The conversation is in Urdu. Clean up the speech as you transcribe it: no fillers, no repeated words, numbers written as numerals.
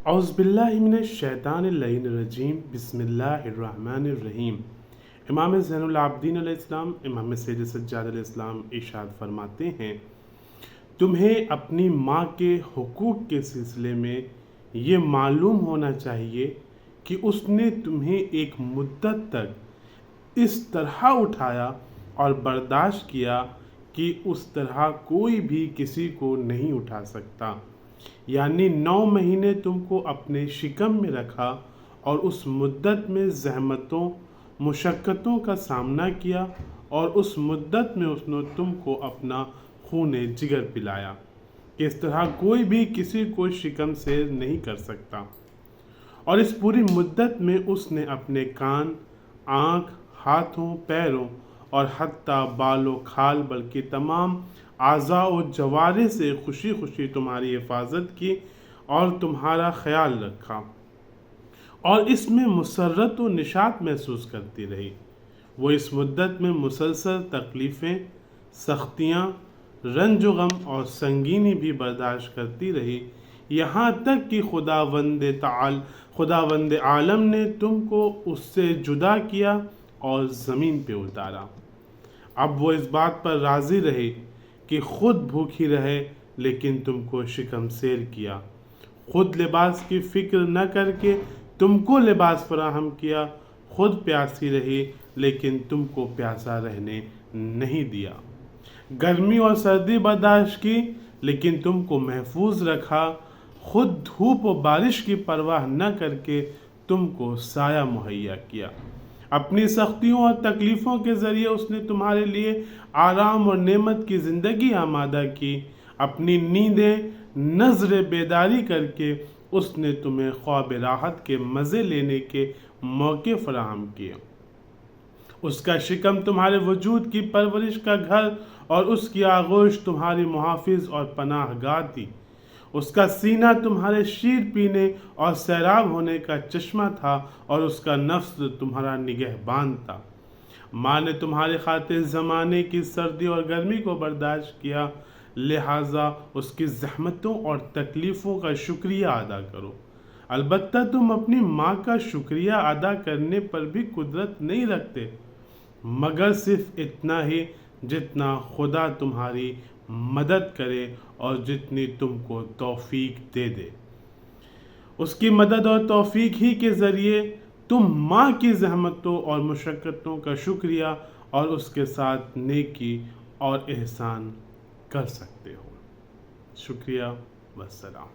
اعوذ باللہ من الشیطان اللعین الرجیم بسم اللہ الرحمن الرحیم۔ امام زین العابدین علیہ السلام، امام سید سجاد علیہ السلام ارشاد فرماتے ہیں، تمہیں اپنی ماں کے حقوق کے سلسلے میں یہ معلوم ہونا چاہیے کہ اس نے تمہیں ایک مدت تک اس طرح اٹھایا اور برداشت کیا کہ اس طرح کوئی بھی کسی کو نہیں اٹھا سکتا، یعنی 9 مہینے تم کو اپنے شکم میں رکھا اور اس مدت میں زحمتوں مشقتوں کا سامنا کیا، اور اس مدت میں اس نے تم کو اپنا خون جگر پلایا کہ اس طرح کوئی بھی کسی کو شکم سے نہیں کر سکتا، اور اس پوری مدت میں اس نے اپنے کان، آنکھ، ہاتھوں، پیروں اور حتیٰ بال و کھال بلکہ تمام اعضاء و جوارح سے خوشی خوشی تمہاری حفاظت کی اور تمہارا خیال رکھا، اور اس میں مسرت و نشاط محسوس کرتی رہی۔ وہ اس مدت میں مسلسل تکلیفیں، سختیاں، رنج و غم اور سنگینی بھی برداشت کرتی رہی، یہاں تک کہ خداوند عالم نے تم کو اس سے جدا کیا اور زمین پہ اتارا۔ اب وہ اس بات پر راضی رہے کہ خود بھوکی رہے لیکن تم کو شکم سیر کیا، خود لباس کی فکر نہ کر کے تم کو لباس فراہم کیا، خود پیاسی رہی لیکن تم کو پیاسا رہنے نہیں دیا، گرمی اور سردی برداشت کی لیکن تم کو محفوظ رکھا، خود دھوپ و بارش کی پرواہ نہ کر کے تم کو سایہ مہیا کیا، اپنی سختیوں اور تکلیفوں کے ذریعے اس نے تمہارے لیے آرام اور نعمت کی زندگی آمادہ کی، اپنی نیندیں نذر بیداری کر کے اس نے تمہیں خواب راحت کے مزے لینے کے موقع فراہم کیے، اس کا شکم تمہارے وجود کی پرورش کا گھر اور اس کی آغوش تمہاری محافظ اور پناہ گاہ تھی، اس کا سینہ تمہارے شیر پینے اور سیراب ہونے کا چشمہ تھا اور اس کا نفس تمہارا نگہبان تھا۔ ماں نے تمہارے خاطر زمانے کی سردی اور گرمی کو برداشت کیا، لہٰذا اس کی زحمتوں اور تکلیفوں کا شکریہ ادا کرو۔ البتہ تم اپنی ماں کا شکریہ ادا کرنے پر بھی قدرت نہیں رکھتے، مگر صرف اتنا ہی جتنا خدا تمہاری مدد کرے اور جتنی تم کو توفیق دے دے۔ اس کی مدد اور توفیق ہی کے ذریعے تم ماں کی زحمتوں اور مشقتوں کا شکریہ اور اس کے ساتھ نیکی اور احسان کر سکتے ہو۔ شکریہ والسلام۔